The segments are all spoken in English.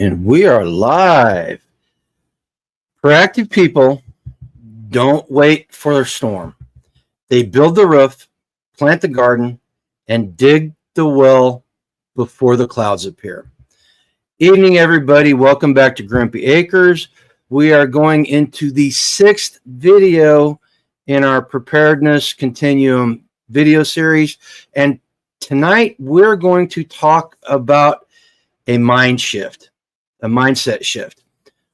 And we are live. Proactive people don't wait for a storm. They build the roof, plant the garden, and dig the well before the clouds appear. Evening, everybody. Welcome back to Grumpy Acres. We are going into the 6th video in our Preparedness Continuum video series. And tonight we're going to talk about a mindset shift,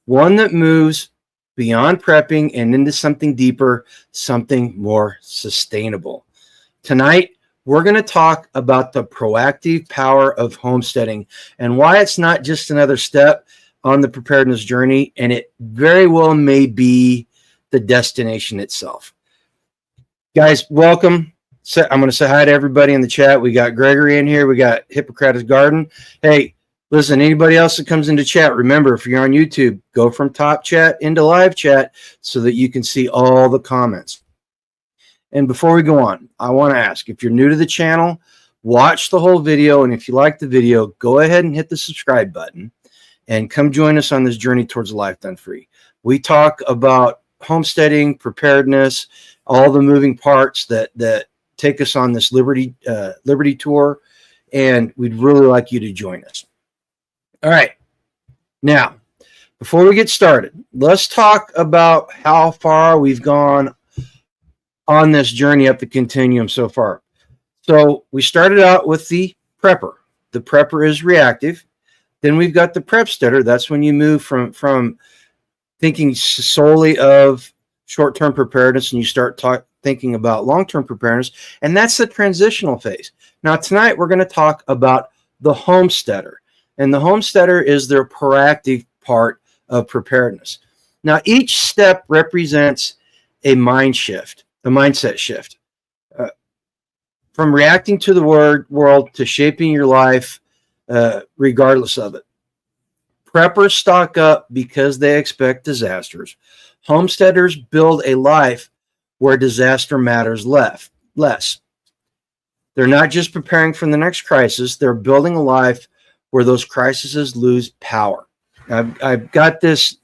one that moves beyond prepping and into something deeper, something more sustainable. Tonight, we're going to talk about the proactive power of homesteading and why it's not just another step on the preparedness journey, and it very well may be the destination itself. Guys, welcome. I'm going to say hi to everybody in the chat. We got Gregory in here. We got Hippocrates Garden. Hey, listen, anybody else that comes into chat, remember, if you're on YouTube, go from top chat into live chat so that you can see all the comments. And before we go on, I want to ask, if you're new to the channel, watch the whole video. And if you like the video, go ahead and hit the subscribe button and come join us on this journey towards a life done free. We talk about homesteading, preparedness, all the moving parts that take us on this Liberty tour. And we'd really like you to join us. All right. Now, before we get started, let's talk about how far we've gone on this journey up the continuum so far. So we started out with the prepper. The prepper is reactive. Then we've got the prepsteader. That's when you move from thinking solely of short-term preparedness and you start thinking about long-term preparedness. And that's the transitional phase. Now, tonight we're going to talk about the homesteader. And the homesteader is their proactive part of preparedness. Now, each step represents a mindset shift. From reacting to the world to shaping your life, regardless of it. Preppers stock up because they expect disasters. Homesteaders build a life where disaster matters less. They're not just preparing for the next crisis, they're building a life where those crises lose power. I've got this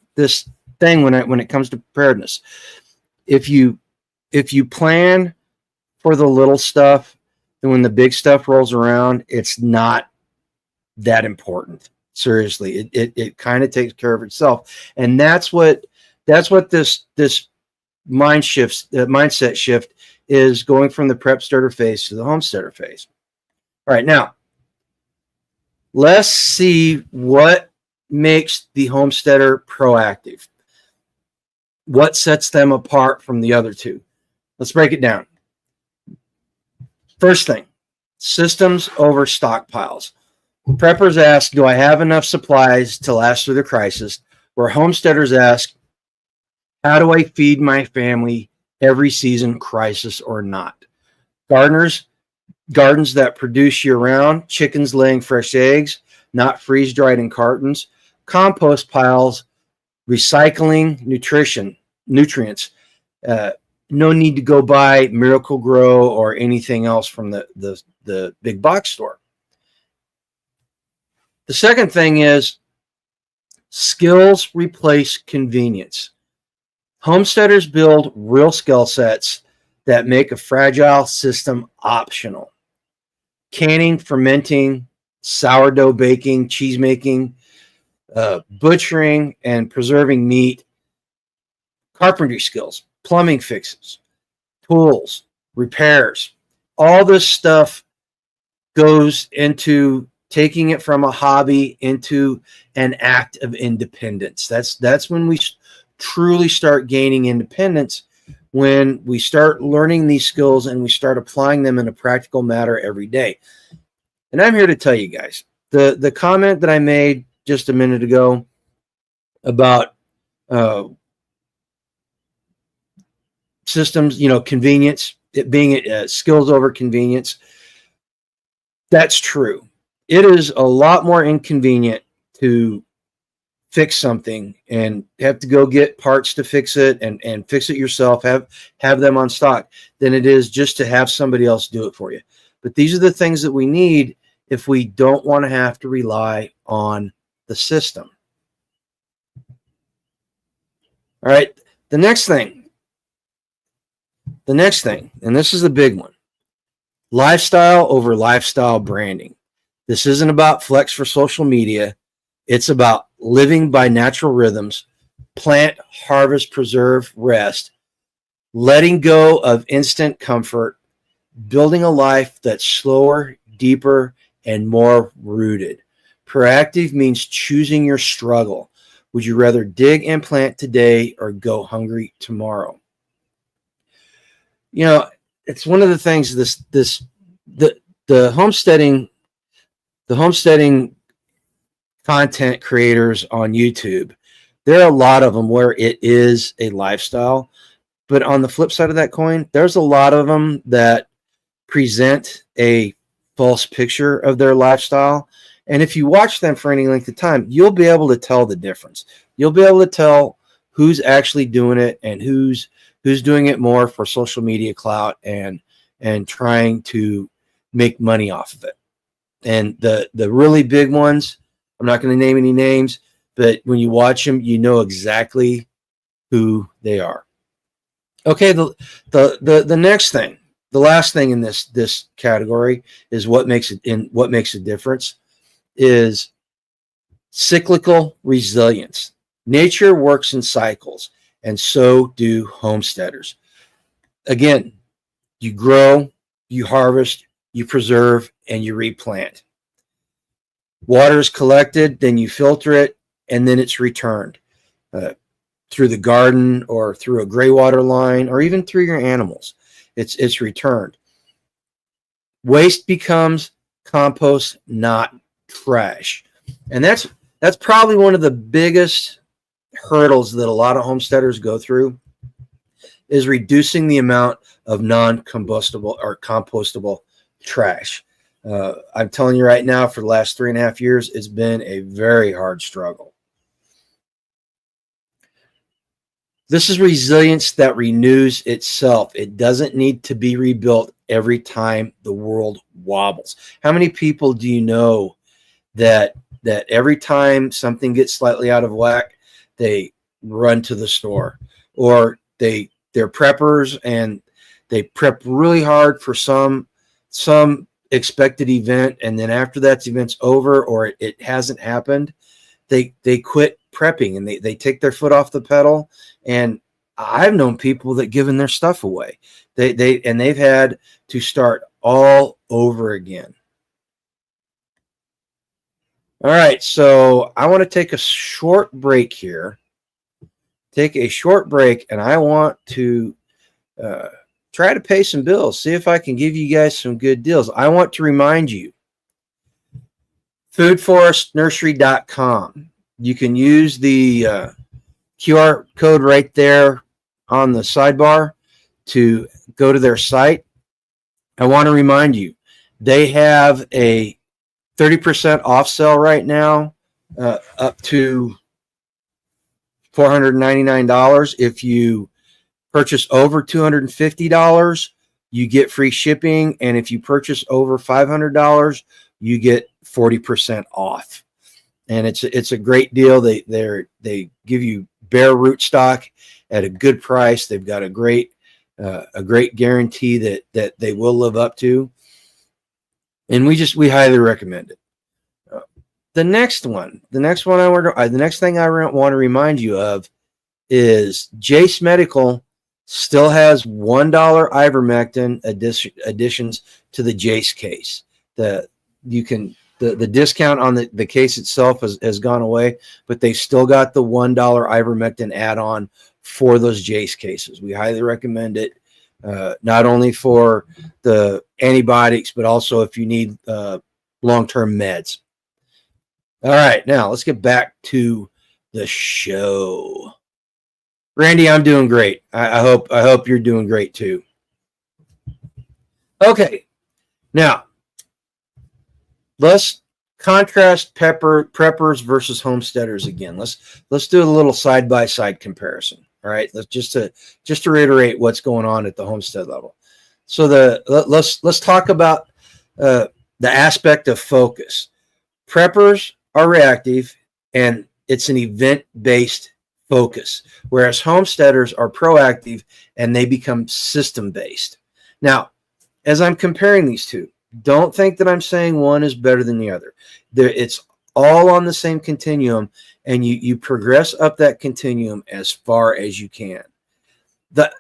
thing when it comes to preparedness. If you plan for the little stuff, then when the big stuff rolls around, it's not that important. Seriously, it kind of takes care of itself, and that's what this mindset shift is, going from the prep starter phase to the homesteader phase. All right, now let's see what makes the homesteader proactive. What sets them apart from the other two? Let's break it down. First thing, systems over stockpiles. Preppers ask, do I have enough supplies to last through the crisis? Where homesteaders ask, how do I feed my family every season, crisis or not? Gardens that produce year-round, chickens laying fresh eggs, not freeze-dried in cartons, compost piles, recycling nutrients. No need to go buy Miracle Grow or anything else from the big box store. The second thing is skills replace convenience. Homesteaders build real skill sets that make a fragile system optional. Canning, fermenting, sourdough baking, cheese making, butchering and preserving meat, carpentry skills, plumbing fixes, tools, repairs. All this stuff goes into taking it from a hobby into an act of independence. That's when we truly start gaining independence, when we start learning these skills and we start applying them in a practical matter every day. And I'm here to tell you guys, the comment that I made just a minute ago about systems, convenience, it being skills over convenience, that's true. It is a lot more inconvenient to fix something and have to go get parts to fix it and fix it yourself, have them on stock, than it is just to have somebody else do it for you. But these are the things that we need if we don't want to have to rely on the system. All right. The next thing, and this is the big one, lifestyle over lifestyle branding. This isn't about flex for social media. It's about living by natural rhythms, plant, harvest, preserve, rest, letting go of instant comfort, building a life that's slower, deeper, and more rooted. Proactive means choosing your struggle. Would you rather dig and plant today or go hungry tomorrow? You know, it's one of the things the homesteading content creators on YouTube. There are a lot of them where it is a lifestyle, but on the flip side of that coin, there's a lot of them that present a false picture of their lifestyle. And if you watch them for any length of time, you'll be able to tell the difference. You'll be able to tell who's actually doing it and who's doing it more for social media clout and trying to make money off of it. And the really big ones, I'm not going to name any names, but when you watch them, you know exactly who they are. Okay, the next thing, the last thing in this category is what makes a difference is cyclical resilience. Nature works in cycles, and so do homesteaders. Again, you grow, you harvest, you preserve, and you replant. Water is collected, then you filter it, and then it's returned through the garden or through a gray water line or even through your animals. It's returned. Waste becomes compost, not trash. And that's probably one of the biggest hurdles that a lot of homesteaders go through is reducing the amount of non-combustible or compostable trash. I'm telling you right now, for the last 3.5 years, it's been a very hard struggle. This is resilience that renews itself. It doesn't need to be rebuilt every time the world wobbles. How many people do you know that every time something gets slightly out of whack, they run to the store, or they're preppers and they prep really hard for some expected event, and then after that event's over or it hasn't happened, they quit prepping and they take their foot off the pedal. And I've known people that given their stuff away. They've had to start all over again. All right, so I want to take a short break here. And I want to try to pay some bills, see if I can give you guys some good deals. I want to remind you, foodforestnursery.com. You can use the QR code right there on the sidebar to go to their site. I want to remind you, they have a 30% off sale right now, up to $499. If you purchase over $250, you get free shipping. And if you purchase over $500, you get 40% off. And it's a great deal. They give you bare root stock at a good price. They've got a great guarantee that they will live up to. And we highly recommend it. The next thing I want to remind you of is Jace Medical still has $1 ivermectin additions to the Jace case. The discount on the case itself has gone away, but they still got the $1 ivermectin add-on for those Jace cases. We highly recommend it, not only for the antibiotics, but also if you need long-term meds. All right, now let's get back to the show. Randy, I'm doing great. I hope you're doing great too. Okay, now let's contrast preppers versus homesteaders again. Let's do a little side-by-side comparison. All right, let's just to reiterate what's going on at the homestead level. So let's talk about the aspect of focus. Preppers are reactive, and it's an event-based focus, whereas homesteaders are proactive and they become system based. Now, as I'm comparing these two, don't think that I'm saying one is better than the other. It's all on the same continuum, and you progress up that continuum as far as you can. The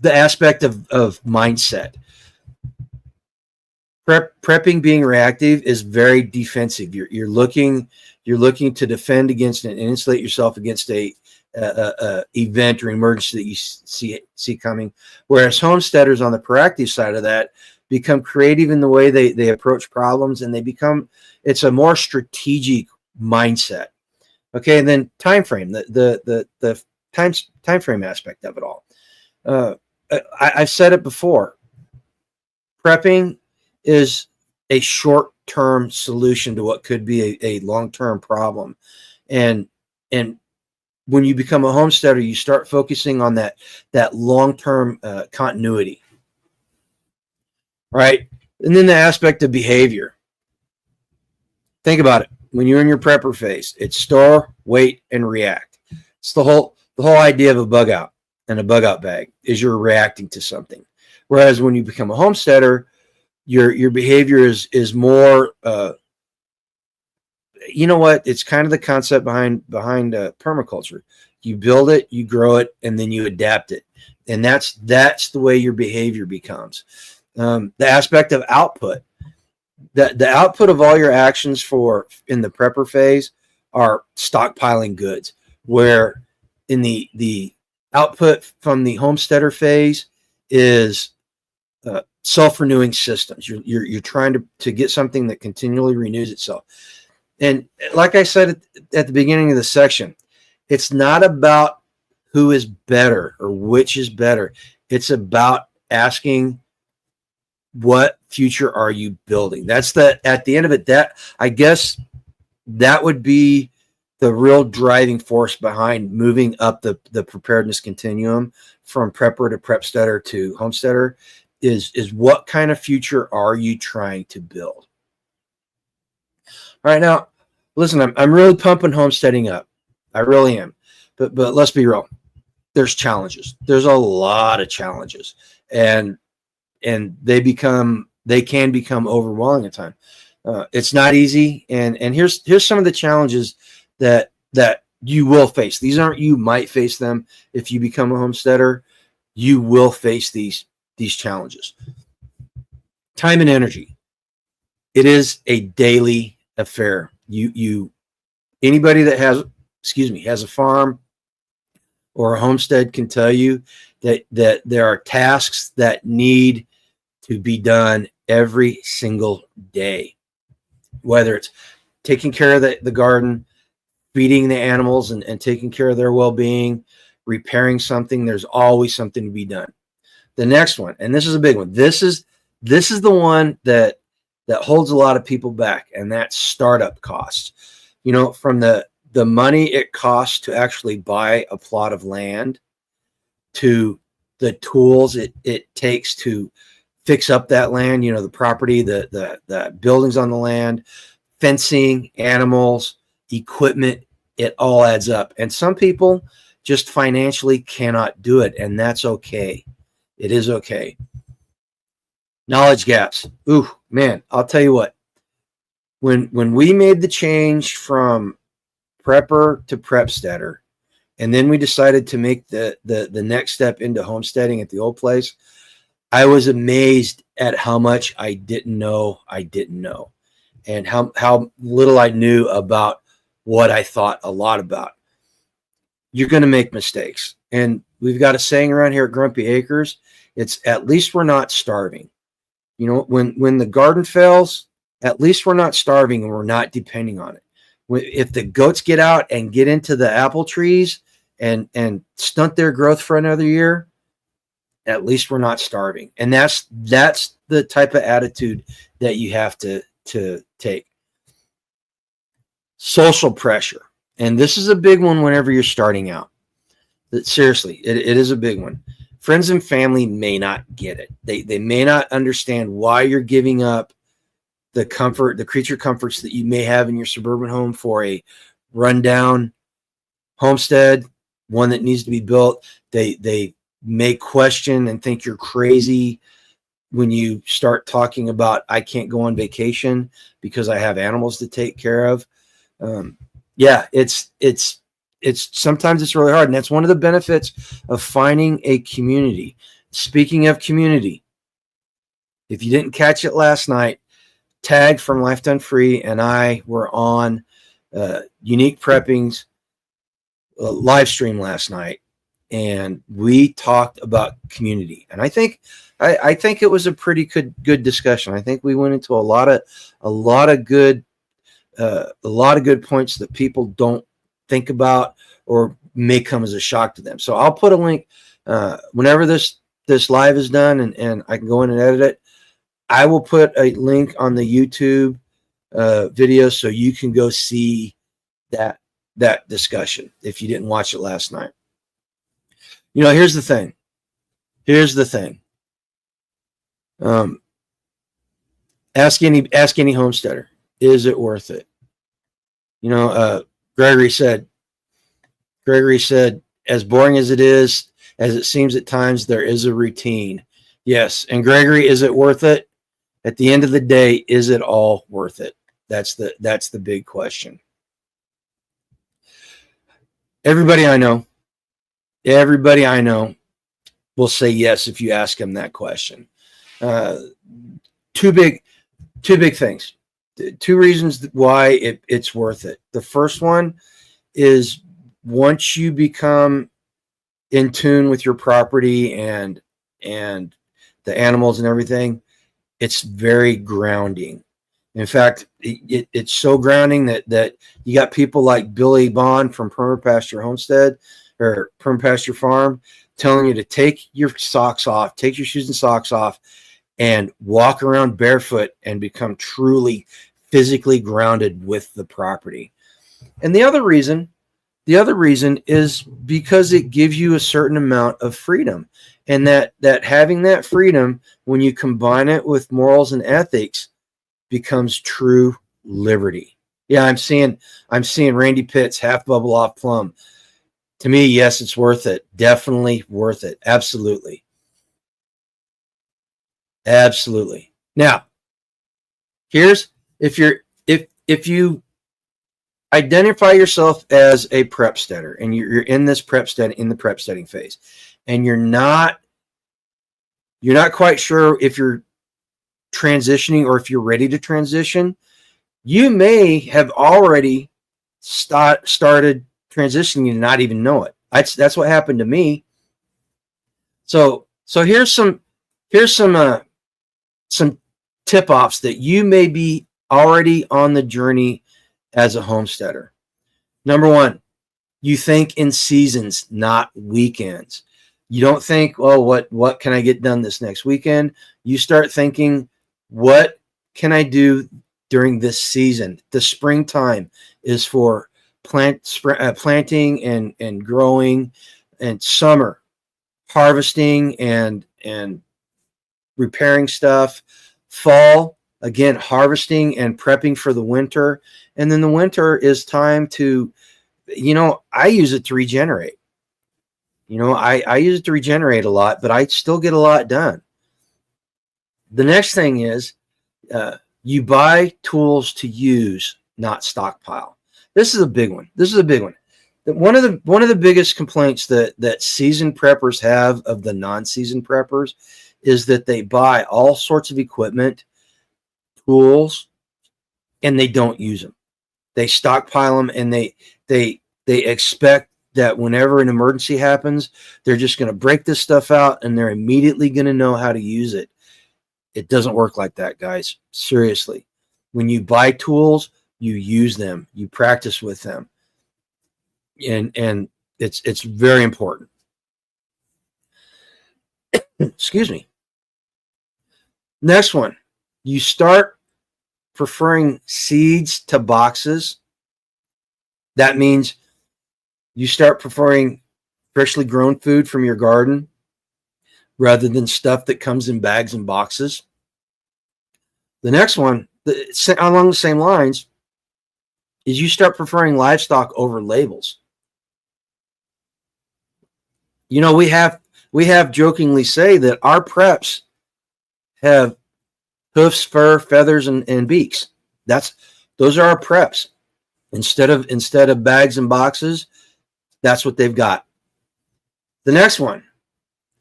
aspect of mindset. Prepping, being reactive, is very defensive. You're looking to defend against and insulate yourself against a event or emergency that you see coming. Whereas homesteaders on the proactive side of that become creative in the way they approach problems, and it's a more strategic mindset. Okay, and then time frame, the time frame aspect of it all. I've said it before. Prepping is a short-term solution to what could be a long-term problem, and when you become a homesteader, you start focusing on that long-term continuity, right? And then the aspect of behavior. Think about it. When you're in your prepper phase, it's store, wait, and react. It's the whole idea of a bug out and a bug out bag is you're reacting to something. Whereas when you become a homesteader, your behavior is more. You know what? It's kind of the concept behind permaculture. You build it, you grow it, and then you adapt it, and that's the way your behavior becomes. The aspect of output. The output of all your actions in the prepper phase are stockpiling goods, where in the output from the homesteader phase is self-renewing systems. You're trying to get something that continually renews itself. And like I said at the beginning of the section, it's not about who is better or which is better. It's about asking, what future are you building? At the end of it, that I guess that would be the real driving force behind moving up the preparedness continuum from prepper to prepsteader to homesteader is what kind of future are you trying to build? All right, now, listen, I'm really pumping homesteading up. I really am. But let's be real. There's challenges. There's a lot of challenges. And they can become overwhelming at times. It's not easy. And here's some of the challenges that you will face. These aren't you might face them if you become a homesteader. You will face these challenges. Time and energy. It is a daily affair. Anybody that has a farm or a homestead can tell you that there are tasks that need to be done every single day, whether it's taking care of the garden, feeding the animals and taking care of their well-being, repairing something. There's always something to be done. The next one, and this is a big one. This is the one that holds a lot of people back, and that's startup costs. From the money it costs to actually buy a plot of land to the tools it takes to fix up that land, the property, the buildings on the land, fencing, animals, equipment, it all adds up. And some people just financially cannot do it, and that's okay. It is okay. Knowledge gaps. Ooh, man, I'll tell you what. When we made the change from prepper to prepsteader, and then we decided to make the next step into homesteading at the old place, I was amazed at how much I didn't know, and how little I knew about what I thought a lot about. You're going to make mistakes. And we've got a saying around here at Grumpy Acres, it's at least we're not starving. When the garden fails, at least we're not starving and we're not depending on it. If the goats get out and get into the apple trees and stunt their growth for another year, at least we're not starving. And that's the type of attitude that you have to take. Social pressure. And this is a big one whenever you're starting out. Seriously, it is a big one. Friends and family may not get it. They may not understand why you're giving up the creature comforts that you may have in your suburban home for a rundown Homestead, one that needs to be built. They may question and think you're crazy when you start talking about, I can't go on vacation because I have animals to take care of. Yeah, it's sometimes it's really hard. And that's one of the benefits of finding a community. Speaking of community, if you didn't catch it last night, Tag from Life Done Free and I were on Unique Prepping's live stream last night, and we talked about community. And I think it was a pretty good discussion. I think we went into a lot of good points that people don't think about or may come as a shock to them. So I'll put a link whenever this live is done, and I can go in and edit it. I will put a link on the YouTube video so you can go see that discussion if you didn't watch it last night. Here's the thing. Ask any homesteader, is it worth it? Gregory said, as boring as it seems at times, there is a routine. Yes. And Gregory, is it worth it? At the end of the day, is it all worth it? That's the big question. Everybody I know will say yes if you ask them that question. Two big things. Two reasons why it's worth it. The first one is, once you become in tune with your property and the animals and everything, it's very grounding. In fact, it's so grounding that you got people like Billy Bond from Permapasture Homestead or Permapasture Farm telling you to take your socks off, take your shoes and socks off, and walk around barefoot and become truly physically grounded with the property. And the other reason is because it gives you a certain amount of freedom, and that having that freedom, when you combine it with morals and ethics, becomes true liberty. Yeah, I'm seeing Randy Pitts, half bubble off plum. To me, yes, it's worth it. Definitely worth it. Absolutely. Now, here's if you identify yourself as a prep steader and you're in this prep steading phase, and you're not quite sure if you're transitioning or if you're ready to transition, you may have already started transitioning and not even know it. That's what happened to me. So here's some tip-offs that you may be already on the journey as a homesteader. Number one, you think in seasons, not weekends. You don't think, oh, what can I get done this next weekend? You start thinking, what can I do during this season? The springtime is for planting and growing, and summer, harvesting and repairing stuff. Fall, again, harvesting and prepping for the winter. And then the winter is time to, I use it to regenerate. I use it to regenerate a lot, but I still get a lot done. The next thing is you buy tools to use, not stockpile. This is a big one. One of the biggest complaints that seasoned preppers have of the non-seasoned preppers is that they buy all sorts of equipment, tools, and they don't use them. They stockpile them, and they expect that whenever an emergency happens, they're just going to break this stuff out and they're immediately going to know how to use it. It doesn't work like that, guys. Seriously. When you buy tools, you use them, you practice with them. And it's very important. Excuse me. Next one, you start preferring seeds to boxes. That means you start preferring freshly grown food from your garden rather than stuff that comes in bags and boxes. The next one, along the same lines, is you start preferring livestock over labels. You know, we have jokingly say that our preps have hoofs, fur, feathers, and beaks. Those are our preps. Instead of bags and boxes, that's what they've got. The next one,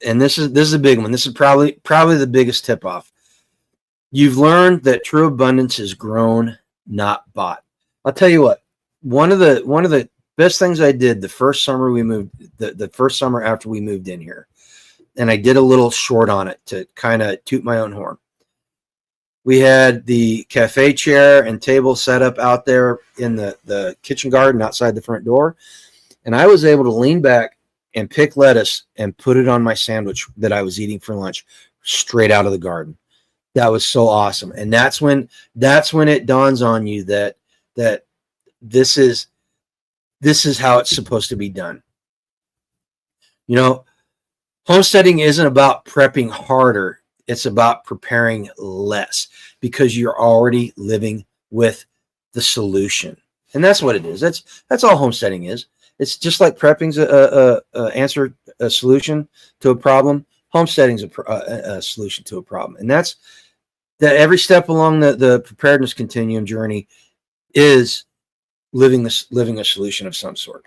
and this is a big one. This is probably the biggest tip off. You've learned that true abundance is grown, not bought. I'll tell you what. One of the best things I did the first summer we moved, the first summer after we moved in here, and I did a little short on it to kind of toot my own horn. We had the cafe chair and table set up out there in the kitchen garden outside the front door. And I was able to lean back and pick lettuce and put it on my sandwich that I was eating for lunch straight out of the garden. That was so awesome. And that's when it dawns on you that this is how it's supposed to be done. You know, homesteading isn't about prepping harder. It's about preparing less because you're already living with the solution. And that's what it is. That's all homesteading is. It's just like prepping's a solution to a problem. Homesteading's a solution to a problem. And that's that every step along the preparedness continuum journey is living a solution of some sort.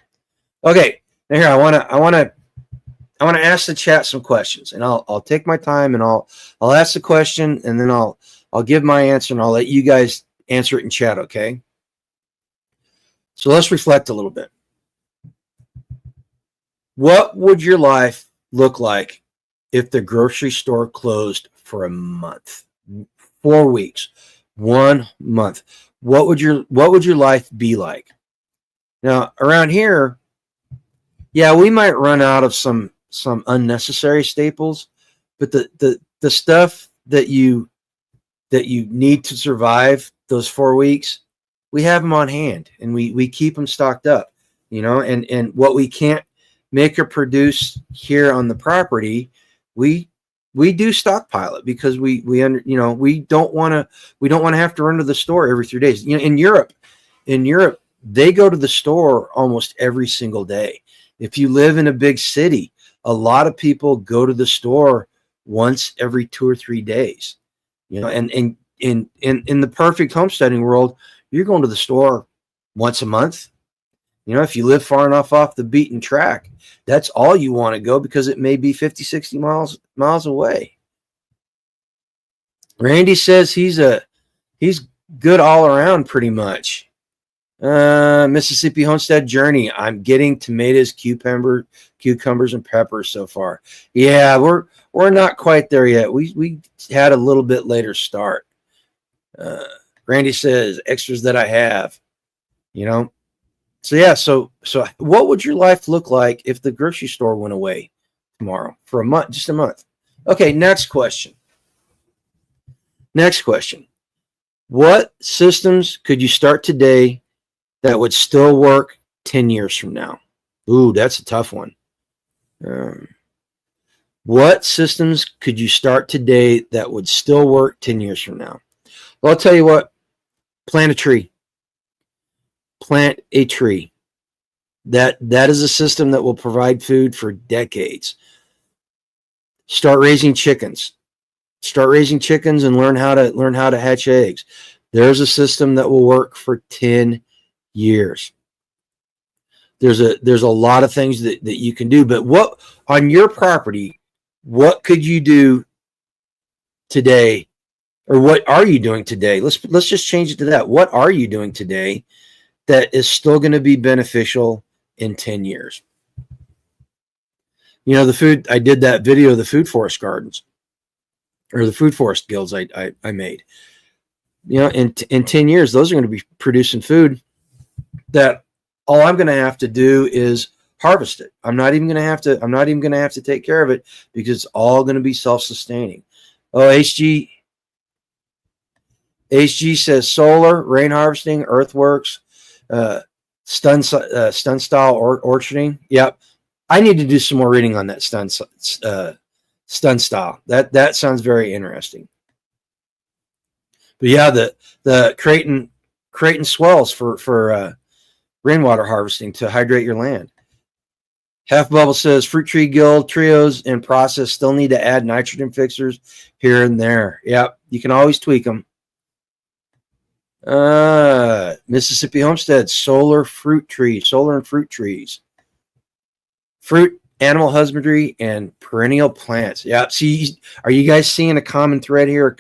Okay, now here I want to ask the chat some questions, and I'll take my time and I'll ask the question, and then I'll give my answer, and I'll let you guys answer it in chat. Okay. So let's reflect a little bit. What would your life look like if the grocery store closed for a month, 4 weeks, 1 month? What would your life be like? Now, around here, yeah, we might run out of some unnecessary staples, but the stuff that you need to survive those 4 weeks, we have them on hand, and we keep them stocked up, you know, and what we can't make or produce here on the property, we do stockpile it because we don't want to have to run to the store every 3 days. You know, in Europe, they go to the store almost every single day. If you live in a big city, a lot of people go to the store once every 2 or 3 days. You know, and in the perfect homesteading world, you're going to the store once a month. You know, if you live far enough off the beaten track, that's all you want to go because it may be 50, 60 miles away. Randy says he's good all around pretty much. Mississippi homestead journey. I'm getting tomatoes, cucumbers, and peppers so far. Yeah, we're not quite there yet. We had a little bit later start. Randy says extras that I have, you know. So yeah, so what would your life look like if the grocery store went away tomorrow for a month, just a month? Okay, next question. What systems could you start today that would still work 10 years from now? Ooh, that's a tough one. What systems could you start today that would still work 10 years from now? Well, I'll tell you what, plant a tree. Plant a tree. That is a system that will provide food for decades. Start raising chickens. Start raising chickens and learn how to hatch eggs. There's a system that will work for 10 years. There's a lot of things that you can do, but what on your property, what could you do today, or what are you doing today? Let's just change it to that. What are you doing today that is still going to be beneficial in 10 years? You know, I did that video of the food forest gardens, or the food forest guilds I made. You know, in 10 years, those are going to be producing food that all I'm going to have to do is harvest it. I'm not even going to have to take care of it because it's all going to be self-sustaining. Oh, HG says solar, rain harvesting, earthworks, stun style orcharding. Yep. I need to do some more reading on that stun style. That sounds very interesting. But yeah, the Creighton swells for rainwater harvesting to hydrate your land. Half Bubble says fruit tree guild trios in process still need to add nitrogen fixers here and there. Yep, you can always tweak them. Mississippi Homestead, solar and fruit trees, fruit, animal husbandry, and perennial plants. Yeah. See, are you guys seeing a common thread here?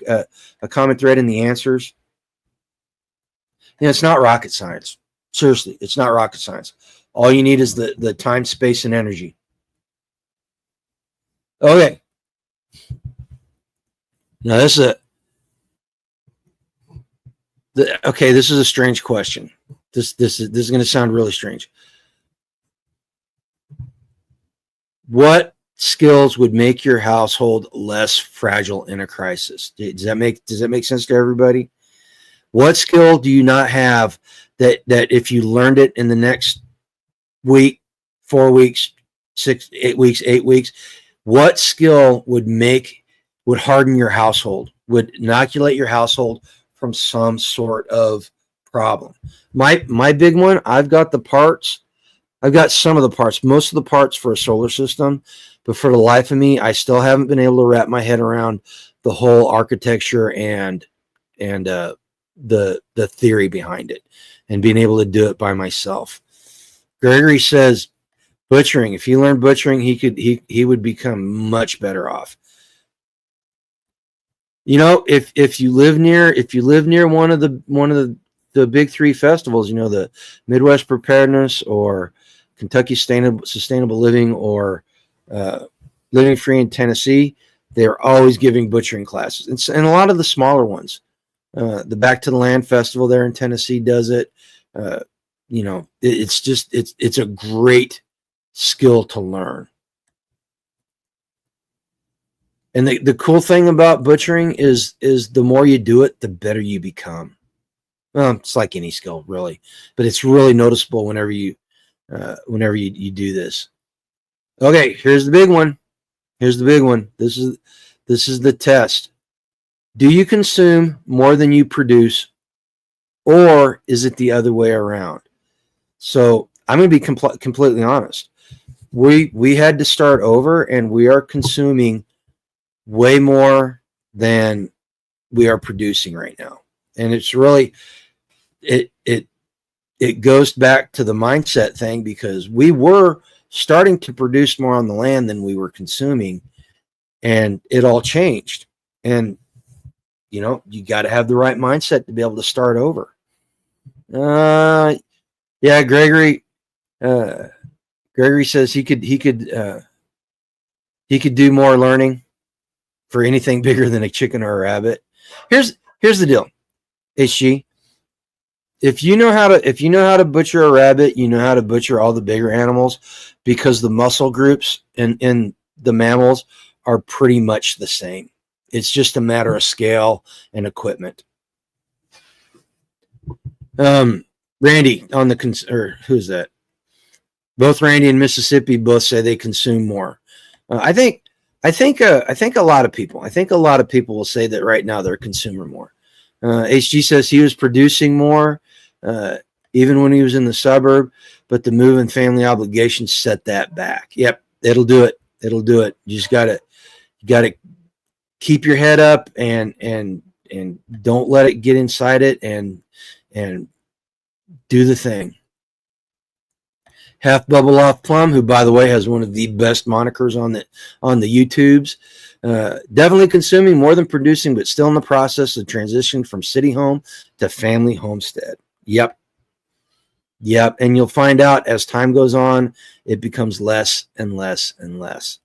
A common thread in the answers? It's not rocket science. Seriously, it's not rocket science. All you need is the time, space, and energy. Okay. Now this is this is a strange question. This is going to sound really strange. What skills would make your household less fragile in a crisis? Does that make sense to everybody? What skill do you not have that if you learned it in the next week, 4 weeks, 6, 8 weeks, 8 weeks, what skill would harden your household, would inoculate your household from some sort of problem? My big one, I've got the parts. I've got some of the parts, most of the parts for a solar system, but for the life of me, I still haven't been able to wrap my head around the whole architecture and the theory behind it, and being able to do it by myself. Gregory says butchering. If he learned butchering, he would become much better off. If you live near one of the big three festivals, the Midwest Preparedness or Kentucky Sustainable Living or Living Free in Tennessee, they're always giving butchering classes, and a lot of the smaller ones. The Back to the Land Festival there in Tennessee does it. It's a great skill to learn. And the cool thing about butchering is the more you do it, the better you become. Well, it's like any skill, really, but it's really noticeable whenever you do this. Okay, here's the big one. This is the test. Do you consume more than you produce, or is it the other way around? So I'm going to be completely honest. We had to start over, and we are consuming way more than we are producing right now. And it's really, it goes back to the mindset thing, because we were starting to produce more on the land than we were consuming, and it all changed. And you got to have the right mindset to be able to start over. Yeah, Gregory says he could do more learning for anything bigger than a chicken or a rabbit. Here's the deal, HG. If you know how to butcher a rabbit, you know how to butcher all the bigger animals, because the muscle groups in the mammals are pretty much the same. It's just a matter of scale and equipment. Randy on who's that? Both Randy and Mississippi both say they consume more. I think a lot of people will say that right now they're consuming more. HG says he was producing more, even when he was in the suburb, but the move and family obligations set that back. Yep, it'll do it. You just gotta keep your head up and don't let it get inside it, and do the thing. Half Bubble Off Plum, who by the way has one of the best monikers on the YouTubes, definitely consuming more than producing, but still in the process of transition from city home to family homestead. Yep. And you'll find out as time goes on, it becomes less and less and less.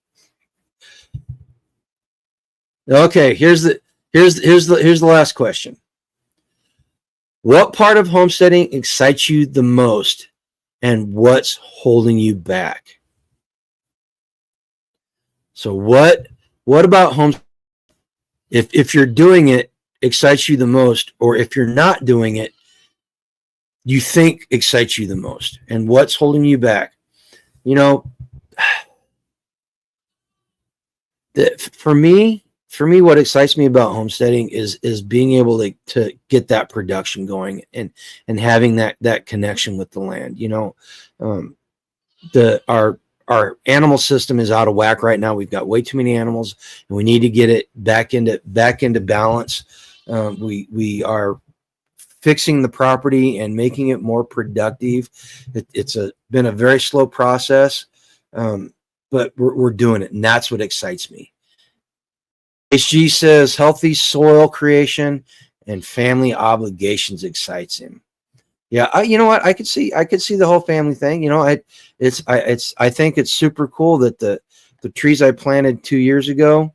Okay, here's the last question. What part of homesteading excites you the most, and what's holding you back? So what about home? If you're doing it, excites you the most, or if you're not doing it, you think excites you the most, and what's holding you back? For me, what excites me about homesteading is being able to get that production going and having that connection with the land. Our our animal system is out of whack right now. We've got way too many animals, and we need to get it back into balance. We are fixing the property and making it more productive. It's been a very slow process, but we're doing it, and that's what excites me. HG says healthy soil creation and family obligations excites him. Yeah, you know what? I could see the whole family thing. You know, I think it's super cool that the trees I planted 2 years ago,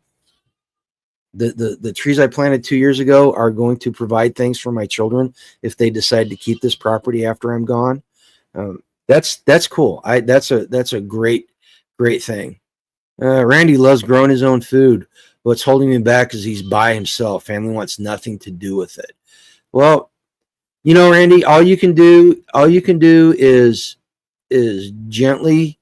the trees I planted 2 years ago are going to provide things for my children if they decide to keep this property after I'm gone. That's cool. That's a great thing. Randy loves growing his own food. What's holding him back is he's by himself. Family wants nothing to do with it. Well, you know, Randy, all you can do is gently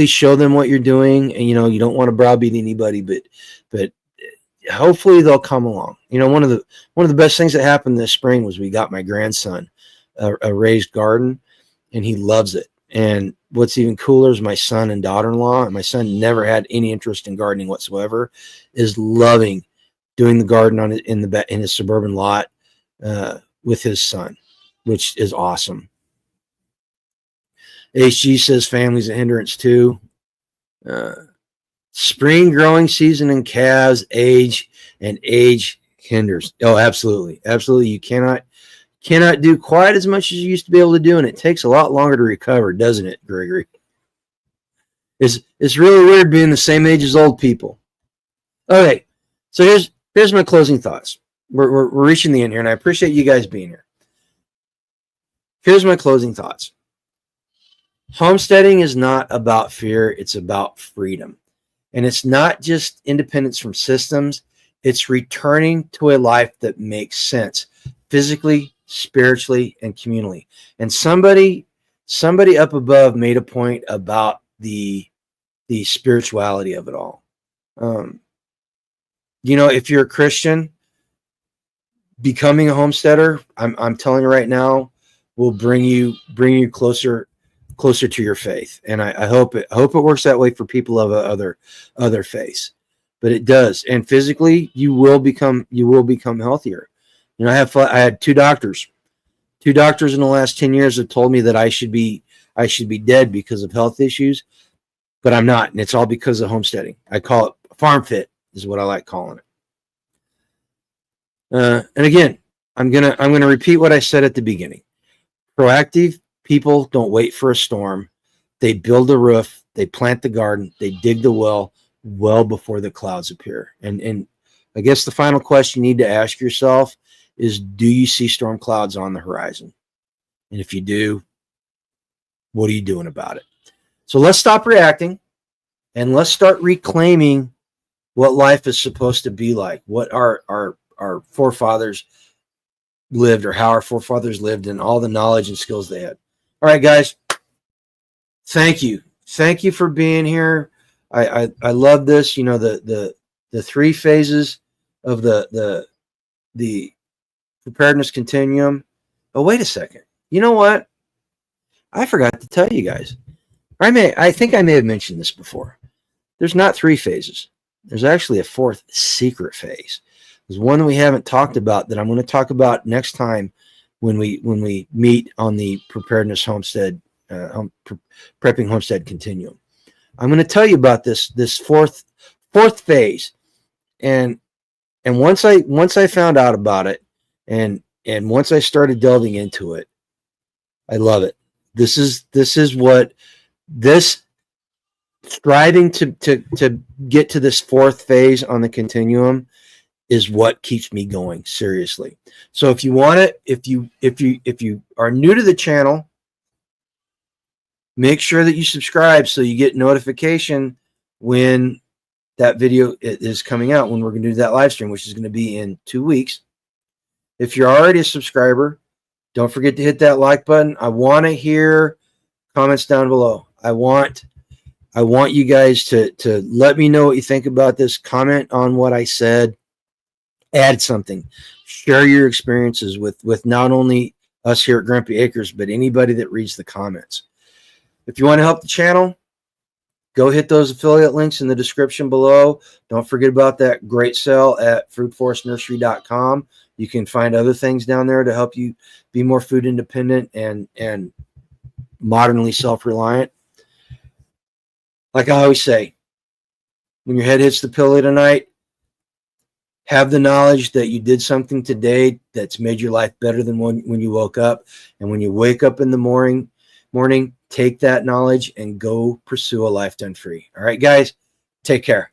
show them what you're doing. And, you know, you don't want to browbeat anybody, but hopefully they'll come along. You know, one of the best things that happened this spring was we got my grandson a raised garden, and he loves it. And what's even cooler is my son and daughter-in-law, and my son never had any interest in gardening whatsoever, is loving doing the garden in his suburban lot with his son, which is awesome. HG says family's a hindrance too. Spring growing season and calves age hinders. Oh, absolutely. You cannot do quite as much as you used to be able to do, and it takes a lot longer to recover, doesn't it, Gregory? It's really weird being the same age as old people. Okay, so here's my closing thoughts. We're reaching the end here, and I appreciate you guys being here. Here's my closing thoughts. Homesteading is not about fear, it's about freedom. And it's not just independence from systems, it's returning to a life that makes sense physically, spiritually, and communally. And somebody up above made a point about the spirituality of it all. You know, if you're a Christian, becoming a homesteader, I'm telling you right now, will bring you closer to your faith. And I hope it works that way for people of other faiths. But it does. And physically, you will become healthier. You know, I had two doctors in the last 10 years have told me that I should be dead because of health issues, but I'm not. And it's all because of homesteading. I call it farm fit is what I like calling it. And again, I'm gonna repeat what I said at the beginning. Proactive people don't wait for a storm. They build a roof, they plant the garden, they dig the well before the clouds appear. And I guess the final question you need to ask yourself is, do you see storm clouds on the horizon? And if you do, what are you doing about it? So let's stop reacting and let's start reclaiming what life is supposed to be like, what our forefathers lived, or how our forefathers lived, and all the knowledge and skills they had. All right, guys. Thank you for being here. I love this. You know, the three phases of the preparedness continuum. Oh, wait a second. You know what? I forgot to tell you guys. I think I may have mentioned this before. There's not three phases. There's actually a fourth secret phase. There's one that we haven't talked about that I'm going to talk about next time when we meet on the Preparedness Homestead Prepping Homestead Continuum. I'm going to tell you about this fourth phase, and once I found out about it, and once I started delving into it, I love it. This is what this striving to get to this fourth phase on the continuum is what keeps me going, seriously. So if you want it, if you are new to the channel, make sure that you subscribe so you get notification when that video is coming out, when we're going to do that live stream, which is going to be in 2 weeks. If you're already a subscriber, don't forget to hit that like button. I want to hear comments down below. I want you guys to let me know what you think about this. Comment on what I said. Add something. Share your experiences with not only us here at Grumpy Acres, but anybody that reads the comments. If you want to help the channel, go hit those affiliate links in the description below. Don't forget about that great sale at fruitforestnursery.com. You can find other things down there to help you be more food independent and modernly self-reliant. Like I always say, when your head hits the pillow tonight, have the knowledge that you did something today that's made your life better than when you woke up. And when you wake up in the morning, take that knowledge and go pursue a life done free. All right, guys, take care.